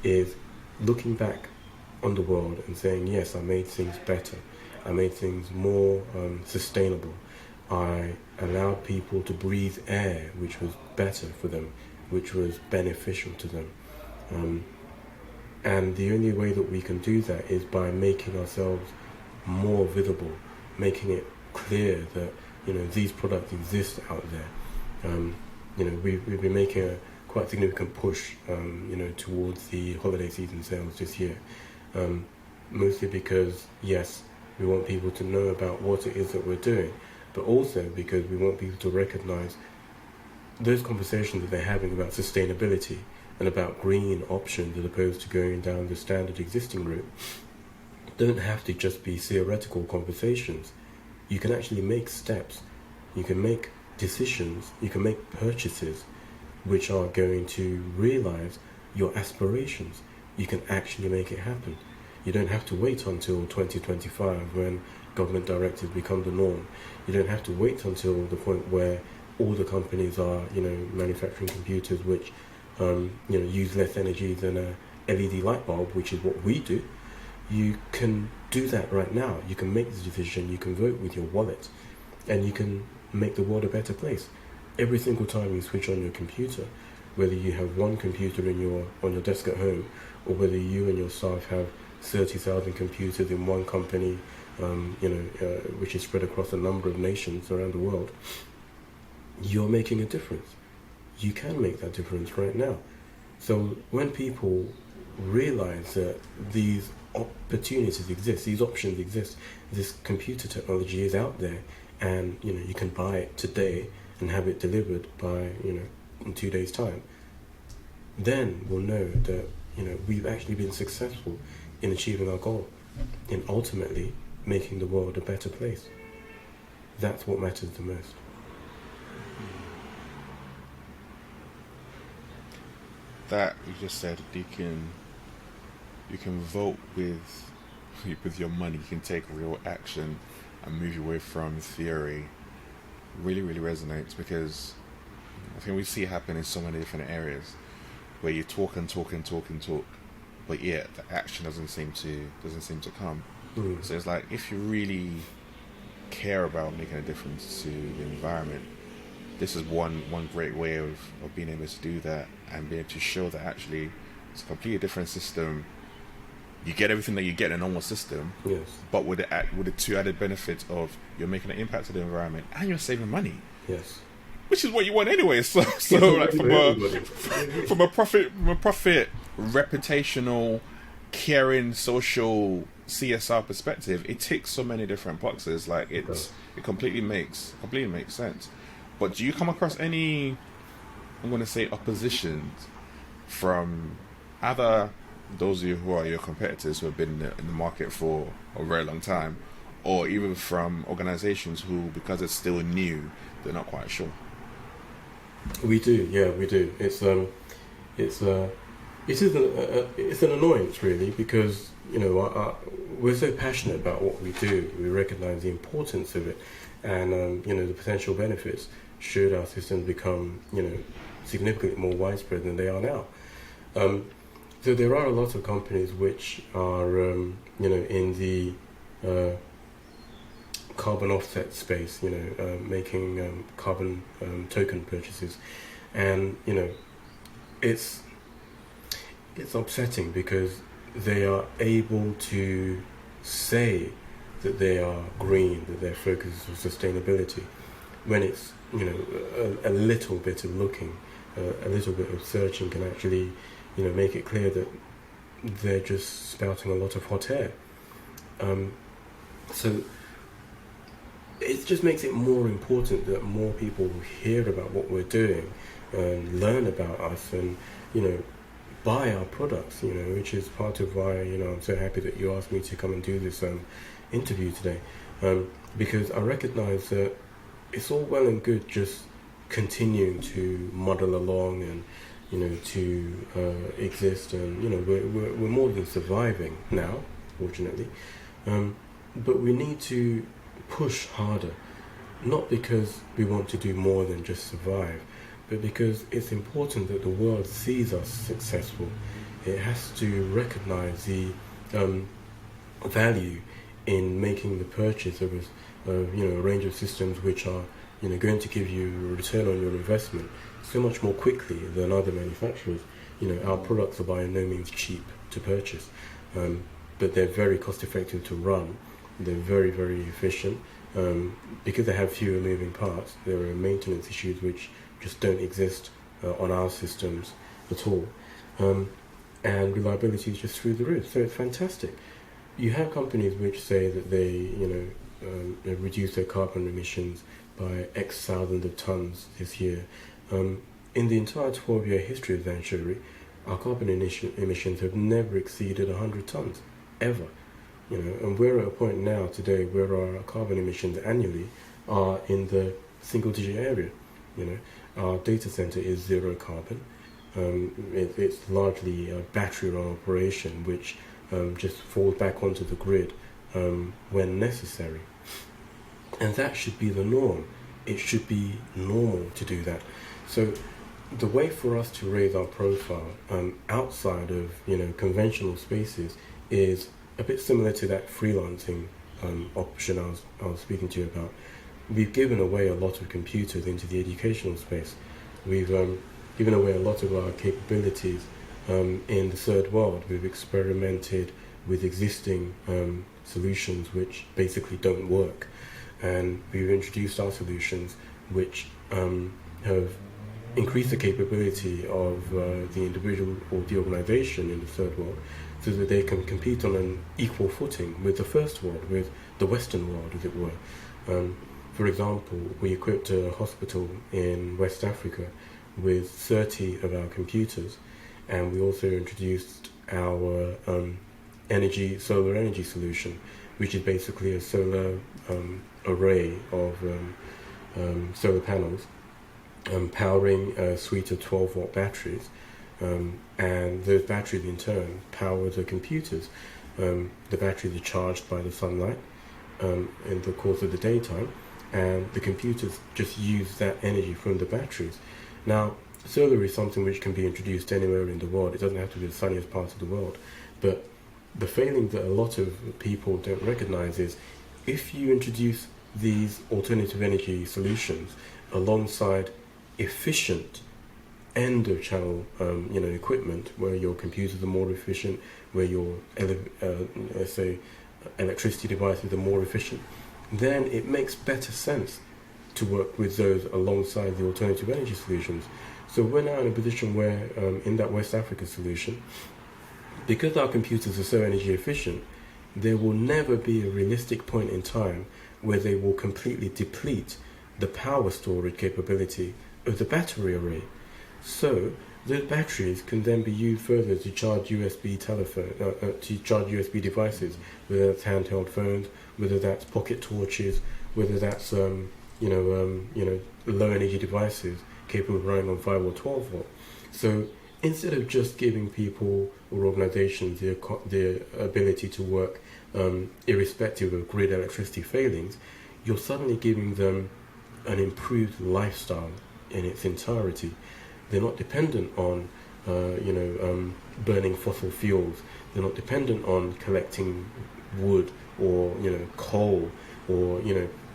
is looking back on the world and saying, yes, I made things better. I made things more sustainable. I allowed people to breathe air which was better for them, which was beneficial to them. And the only way that we can do that is by making ourselves more visible, making it clear that these products exist out there. We've been making a quite significant push towards the holiday season sales this year, mostly because yes, we want people to know about what it is that we're doing, but also because we want people to recognize those conversations that they're having about sustainability and about green options as opposed to going down the standard existing route don't have to just be theoretical conversations. You can actually make steps, you can make decisions, you can make purchases which are going to realize your aspirations. You can actually make it happen. You don't have to wait until 2025 when government directives become the norm. You don't have to wait until the point where all the companies are, manufacturing computers which, use less energy than a LED light bulb, which is what we do. You can do that right now. You can make the decision, you can vote with your wallet, and you can make the world a better place. Every single time you switch on your computer, whether you have one computer on your desk at home, or whether you and your staff have 30,000 computers in one company, which is spread across a number of nations around the world, you're making a difference. You can make that difference right now. So when people realize that these opportunities exist, these options exist, this computer technology is out there, and you can buy it today and have it delivered by in 2 days' time, then we'll know that we've actually been successful in achieving our goal, in ultimately making the world a better place. That's what matters the most. That you just said, you can vote with your money. You can take real action and move away from theory. Really, really resonates, because I think we see it happen in so many different areas where you talk and talk and talk and talk, but yet the action doesn't seem to come. So it's like, if you really care about making a difference to the environment, this is one great way of being able to do that, and being able to show that actually it's a completely different system. You get everything that you get in a normal system, yes, but with the two added benefits of you're making an impact to the environment and you're saving money. Yes, which is what you want anyway. So like from a profit, reputational, caring, social, CSR perspective, it ticks so many different boxes. Like it completely makes sense. But do you come across any, I'm going to say, opposition from either those of you who are your competitors who have been in the market for a very long time, or even from organizations who, because it's still new, they're not quite sure? We do. It's an annoyance, really, because we're so passionate about what we do. We recognize the importance of it, and the potential benefits should our systems become significantly more widespread than they are now. So there are a lot of companies which are in the carbon offset space, making carbon token purchases, and it's upsetting because they are able to say that they are green, that their focus is on sustainability, when it's a little bit of looking, a little bit of searching can actually make it clear that they're just spouting a lot of hot air. So it just makes it more important that more people hear about what we're doing and learn about us, and buy our products, which is part of why I'm so happy that you asked me to come and do this interview today, because I recognize that it's all well and good just continuing to muddle along and to exist, and we're more than surviving now, fortunately, but we need to push harder, not because we want to do more than just survive, but because it's important that the world sees us successful. It has to recognize the value in making the purchase of a range of systems which are going to give you a return on your investment so much more quickly than other manufacturers. Our products are by no means cheap to purchase, but they're very cost effective to run. They're very, very efficient. Because they have fewer moving parts, there are maintenance issues which just don't exist on our systems at all. And reliability is just through the roof. So it's fantastic. You have companies which say that they reduce their carbon emissions by X thousands of tons this year. In the entire 12-year history of Zanshuri, our carbon emissions have never exceeded 100 tons, ever. And we're at a point now today where our carbon emissions annually are in the single-digit area. Our data center is zero carbon. It's largely a battery-run operation which just falls back onto the grid when necessary. And that should be the norm. it should be normal to do that. So the way for us to raise our profile outside of conventional spaces is a bit similar to that freelancing option I was speaking to you about. We've given away a lot of computers into the educational space. We've given away a lot of our capabilities in the third world. We've experimented with existing solutions which basically don't work, and we've introduced our solutions which have increased the capability of the individual or the organization in the third world, so that they can compete on an equal footing with the first world, with the Western world, as it were. For example, we equipped a hospital in West Africa with 30 of our computers, and we also introduced our solar energy solution, which is basically a solar array of solar panels powering a suite of 12-watt batteries, and those batteries in turn power the computers. The batteries are charged by the sunlight in the course of the daytime, and the computers just use that energy from the batteries. Now, solar is something which can be introduced anywhere in the world. It doesn't have to be the sunniest part of the world. But the failing that a lot of people don't recognize is, if you introduce these alternative energy solutions alongside efficient end of channel equipment, where your computers are more efficient, where your let's say electricity devices are more efficient, then it makes better sense to work with those alongside the alternative energy solutions. So we're now in a position where in that West Africa solution, because our computers are so energy efficient, there will never be a realistic point in time where they will completely deplete the power storage capability of the battery array. So those batteries can then be used further to charge USB devices, whether that's handheld phones, whether that's pocket torches, whether that's low energy devices capable of running on 5 or 12 volt. So instead of just giving people or organizations the ability to work irrespective of grid electricity failings, you're suddenly giving them an improved lifestyle in its entirety. They're not dependent on burning fossil fuels. They're not dependent on collecting wood or coal, or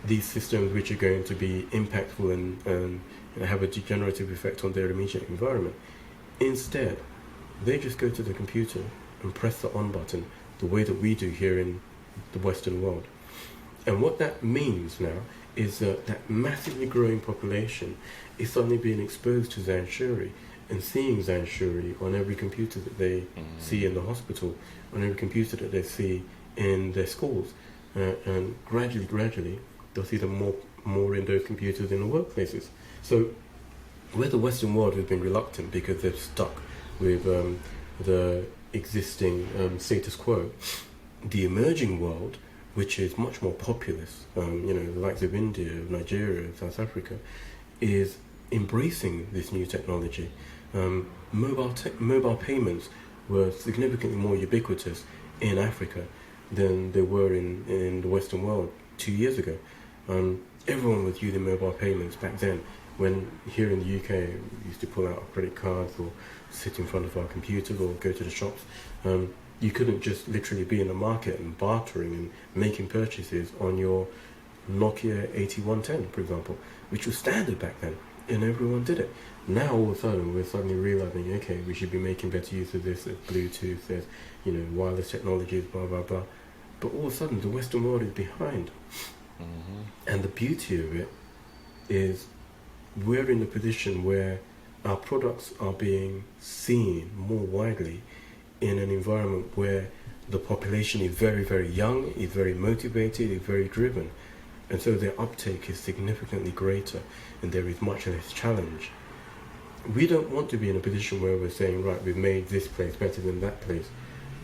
these systems which are going to be impactful and have a degenerative effect on their immediate environment. Instead, they just go to the computer and press the on button, the way that we do here in the Western world. And what that means now is that that massively growing population is suddenly being exposed to Zanshuri and seeing Zanshuri on every computer that they see in the hospital, on every computer that they see in their schools, and gradually they'll see them more in those computers in the workplaces. So where the Western world has been reluctant because they're stuck with the existing status quo, the emerging world, which is much more populous, the likes of India, Nigeria, South Africa, is embracing this new technology. Mobile payments were significantly more ubiquitous in Africa than they were in the Western world 2 years ago. Everyone was using mobile payments back then, when here in the UK we used to pull out our credit cards or sit in front of our computers or go to the shops. You couldn't just literally be in the market and bartering and making purchases on your Nokia 8110, for example, which was standard back then, and everyone did it. Now all of a sudden we're suddenly realizing, okay, we should be making better use of this, Bluetooth, there's wireless technologies, blah blah blah. But all of a sudden the Western world is behind. And the beauty of it is we're in a position where our products are being seen more widely in an environment where the population is very, very young, is very motivated, is very driven, and so their uptake is significantly greater and there is much less challenge. We don't want to be in a position where we're saying, right, we've made this place better than that place.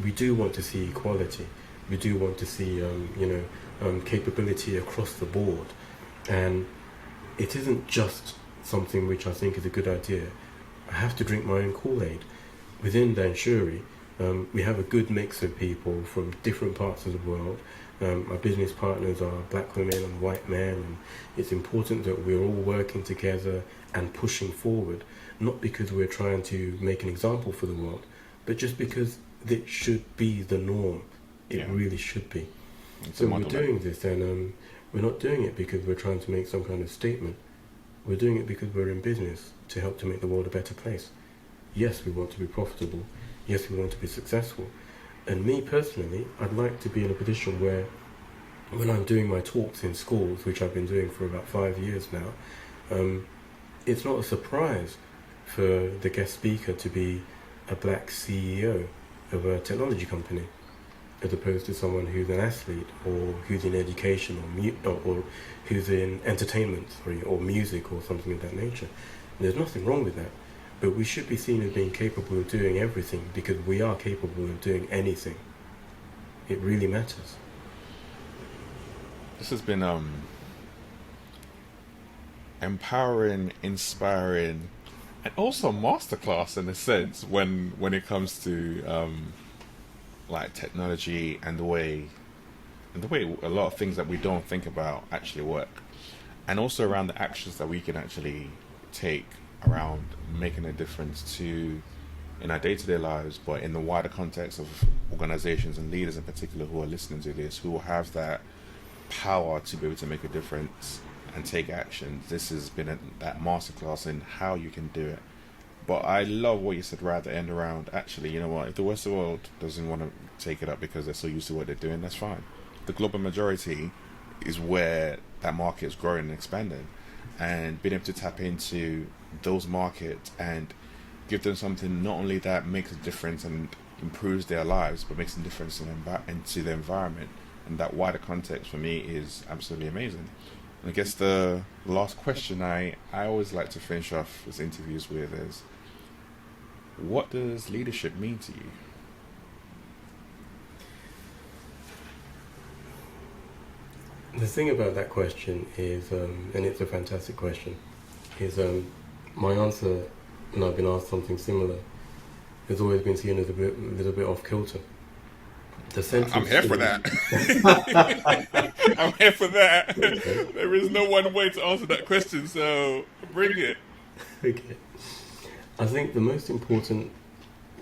We do want to see equality. We do want to see capability across the board, and it isn't just something which I think is a good idea. I have to drink my own Kool-Aid. Within Zanshuri, we have a good mix of people from different parts of the world My business partners are black women and white men, and it's important that we're all working together and pushing forward, not because we're trying to make an example for the world, but just because it should be the norm. It really should be. So we're doing this, and we're not doing it because we're trying to make some kind of statement. We're doing it because we're in business to help to make the world a better place. Yes, we want to be profitable. Yes, we want to be successful. And me personally, I'd like to be in a position where when I'm doing my talks in schools, which I've been doing for about 5 years now, it's not a surprise for the guest speaker to be a black CEO of a technology company, as opposed to someone who's an athlete or who's in education or who's in entertainment, or music or something of that nature. And there's nothing wrong with that. But we should be seen as being capable of doing everything, because we are capable of doing anything. It really matters. This has been empowering, inspiring, and also masterclass in a sense when it comes to like technology and the way a lot of things that we don't think about actually work, and also around the actions that we can actually take around making a difference to in our day-to-day lives, but in the wider context of organizations and leaders in particular who are listening to this, who will have that power to be able to make a difference and take action. This has been that masterclass in how you can do it. But I love what you said right at the end around, actually, you know what, if the Western world doesn't want to take it up because they're so used to what they're doing, that's fine. The global majority is where that market is growing and expanding, and being able to tap into those markets and give them something not only that makes a difference and improves their lives, but makes a difference into the environment, and that wider context for me is absolutely amazing. And I guess the last question I always like to finish off these interviews with is, what does leadership mean to you? The thing about that question is, and it's a fantastic question, is my answer, and I've been asked something similar, has always been seen as a little bit off kilter. I'm here for that. I'm here for that. Okay. There is no one way to answer that question, so bring it. Okay. I think the most important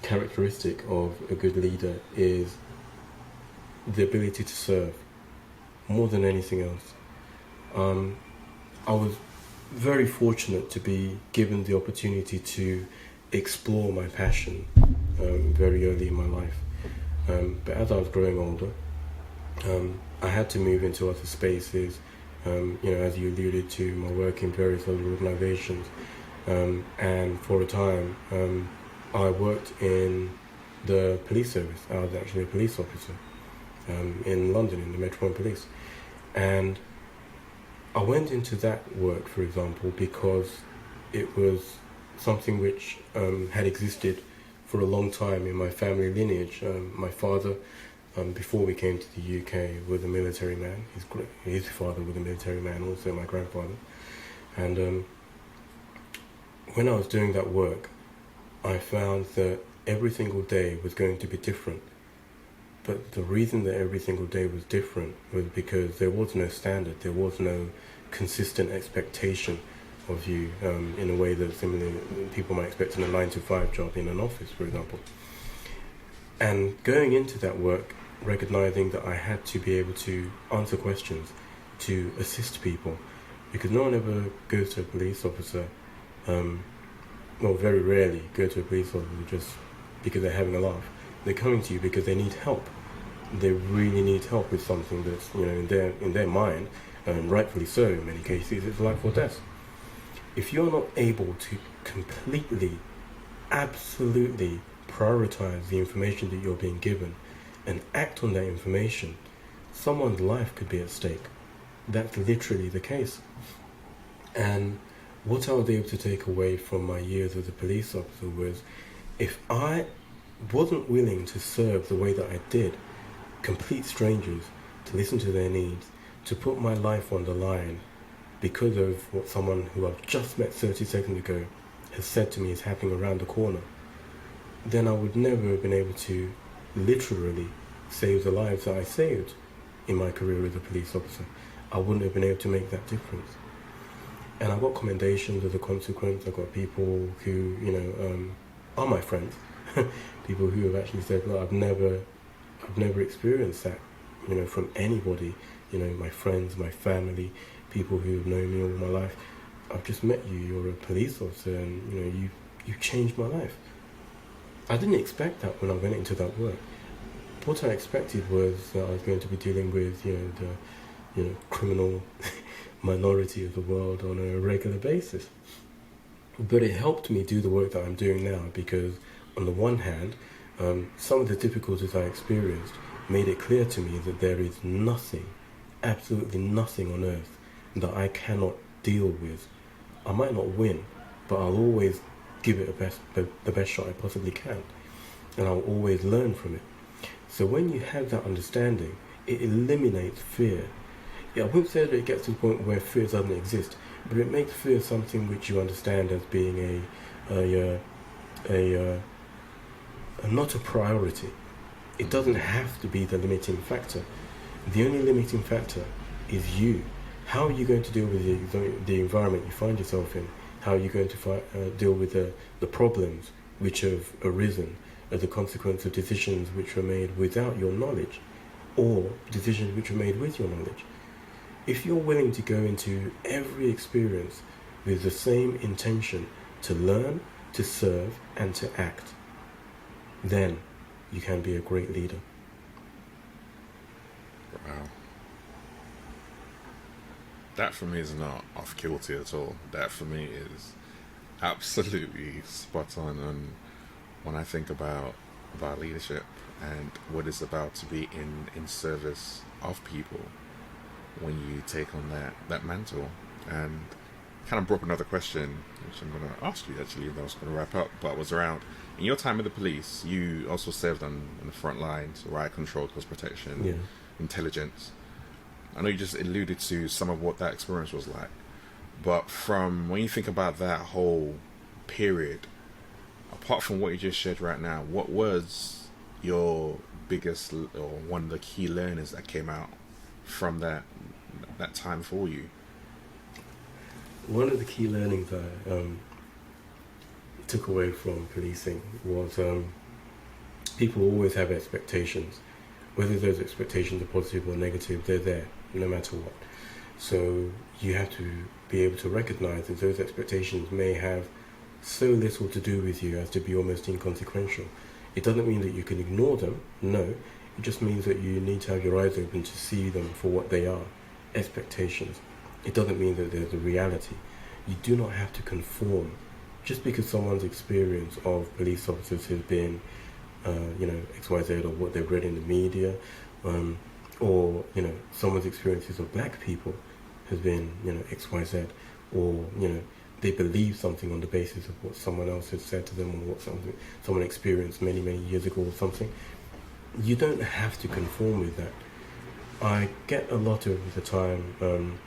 characteristic of a good leader is the ability to serve, more than anything else. I was very fortunate to be given the opportunity to explore my passion very early in my life. But as I was growing older, I had to move into other spaces, as you alluded to, my work in various other organizations. And for a time, I worked in the police service. I was actually a police officer in London, in the Metropolitan Police. And I went into that work, for example, because it was something which had existed for a long time in my family lineage. My father, before we came to the UK, was a military man. His father was a military man, also my grandfather. And when I was doing that work, I found that every single day was going to be different. But the reason that every single day was different was because there was no standard, there was no consistent expectation of you in a way that similarly people might expect in a 9-to-5 job in an office, for example. And going into that work, recognizing that I had to be able to answer questions, to assist people, because no one ever goes to a police officer, very rarely go to a police officer just because they're having a laugh. They're coming to you because they need help. They really need help with something that's, in their mind, and rightfully so in many cases, it's life or death. If you're not able to completely, absolutely prioritize the information that you're being given and act on that information, someone's life could be at stake. That's literally the case. And what I was able to take away from my years as a police officer was, if I wasn't willing to serve the way that I did, complete strangers, to listen to their needs, to put my life on the line because of what someone who I've just met 30 seconds ago has said to me is happening around the corner, then I would never have been able to literally save the lives that I saved. in my career as a police officer. I wouldn't have been able to make that difference. And I got commendations as a consequence. I got people who, are my friends. People who have actually said, "Look, I've never experienced that, from anybody. My friends, my family, people who have known me all my life. I've just met you. You're a police officer, and you changed my life." I didn't expect that when I went into that work. What I expected was that I was going to be dealing with, the criminal minority of the world on a regular basis. But it helped me do the work that I'm doing now because, on the one hand, some of the difficulties I experienced made it clear to me that there is nothing, absolutely nothing on earth that I cannot deal with. I might not win, but I'll always give it the best shot I possibly can, and I'll always learn from it. So when you have that understanding, it eliminates fear. I wouldn't say that it gets to the point where fear doesn't exist, but it makes fear something which you understand as being not a priority. It doesn't have to be the limiting factor. The only limiting factor is you. How are you going to deal with the environment you find yourself in? How are you going to deal with the problems which have arisen as a consequence of decisions which were made without your knowledge, or decisions which were made with your knowledge? If you're willing to go into every experience with the same intention to learn, to serve, and to act, then you can be a great leader. Wow. That for me is not off kilter at all. That for me is absolutely spot on. And when I think about leadership and what it's about to be in service of people, when you take on that mantle, and kind of brought up another question, which I'm going to ask you actually, and I was going to wrap up, but was around, in your time with the police, you also served on the front lines, riot control, coast protection, intelligence. I know you just alluded to some of what that experience was like, but from when you think about that whole period, apart from what you just shared right now, what was your biggest or one of the key learnings that came out from that time for you? One of the key learnings I took away from policing was people always have expectations. Whether those expectations are positive or negative, they're there no matter what. So you have to be able to recognize that those expectations may have so little to do with you as to be almost inconsequential. It doesn't mean that you can ignore them, no. It just means that you need to have your eyes open to see them for what they are, expectations. It doesn't mean that there's a reality. You do not have to conform. Just because someone's experience of police officers has been, XYZ, or what they've read in the media, or, someone's experiences of black people has been, XYZ, or, they believe something on the basis of what someone else has said to them, or what someone experienced many, many years ago or something. You don't have to conform with that. I get a lot of the time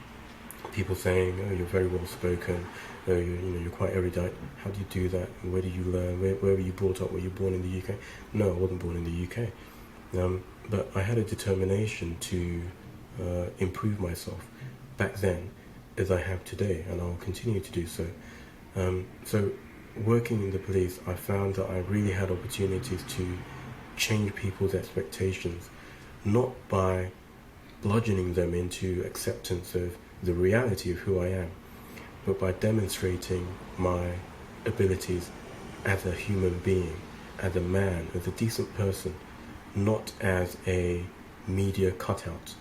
people saying, "Oh, you're very well spoken. Oh, you're quite erudite. How do you do that? Where do you learn? Where were you brought up? Were you born in the UK?" No, I wasn't born in the UK. But I had a determination to improve myself back then, as I have today, and I'll continue to do so. So, working in the police, I found that I really had opportunities to change people's expectations, not by bludgeoning them into acceptance of the reality of who I am, but by demonstrating my abilities as a human being, as a man, as a decent person, not as a media cutout,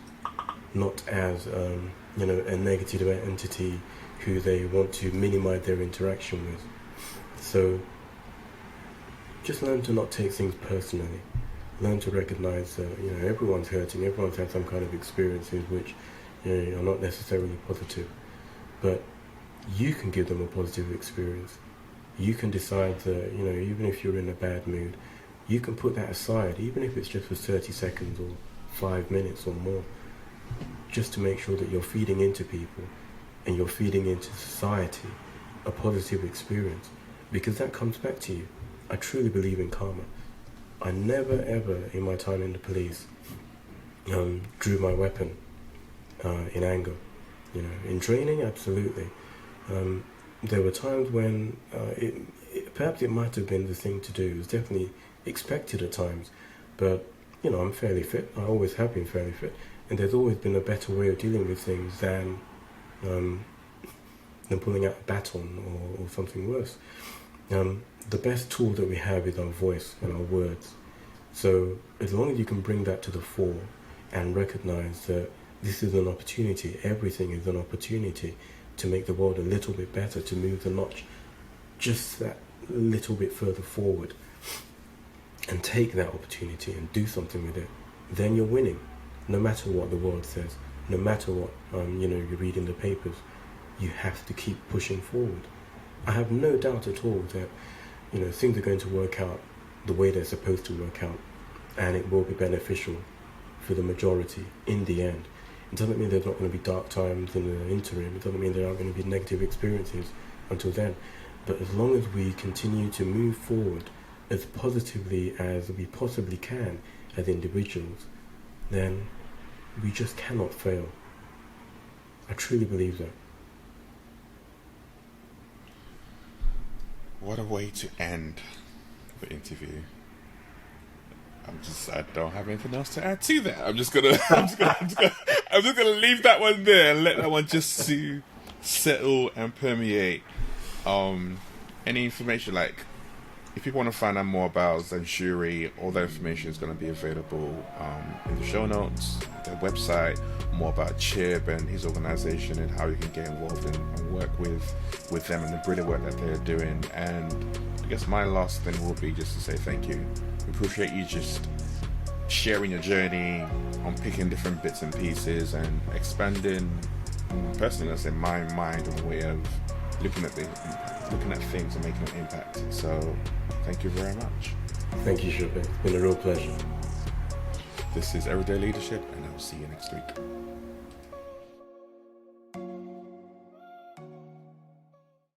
not as a negative entity who they want to minimize their interaction with. So just learn to not take things personally. Learn to recognize that everyone's hurting, everyone's had some kind of experiences which are not necessarily positive, but you can give them a positive experience. You can decide that even if you're in a bad mood, you can put that aside, even if it's just for 30 seconds or 5 minutes or more, just to make sure that you're feeding into people and you're feeding into society a positive experience, because that comes back to you. I truly believe in karma. I never ever in my time in the police drew my weapon in anger. In training, absolutely. There were times when perhaps it might have been the thing to do. It was definitely expected at times, but I'm fairly fit. I always have been fairly fit, and there's always been a better way of dealing with things than pulling out a baton or something worse. The best tool that we have is our voice and our words. So as long as you can bring that to the fore and recognize that this is an opportunity, everything is an opportunity to make the world a little bit better, to move the notch just that little bit further forward, and take that opportunity and do something with it, then you're winning. No matter what the world says, no matter what you read in the papers, you have to keep pushing forward. I have no doubt at all that things are going to work out the way they're supposed to work out, and it will be beneficial for the majority in the end. It doesn't mean there's not going to be dark times in the interim. It doesn't mean there aren't going to be negative experiences until then. But as long as we continue to move forward as positively as we possibly can as individuals, then we just cannot fail. I truly believe that. What a way to end the interview. I don't have anything else to add to that. I'm just gonna leave that one there and let that one just to settle and permeate. Any information, like if people want to find out more about Zanshuri, all that information is going to be available in the show notes, their website, more about Chib and his organization and how you can get involved and work with them and the brilliant work that they're doing. And I guess my last thing will be just to say thank you. We appreciate you just sharing your journey, unpicking different bits and pieces and expanding, personally, let's say, my mind and way of looking at things and making an impact. So thank you very much. Thank you, Chib. It's been a real pleasure. This is Everyday Leadership, and I'll see you next week.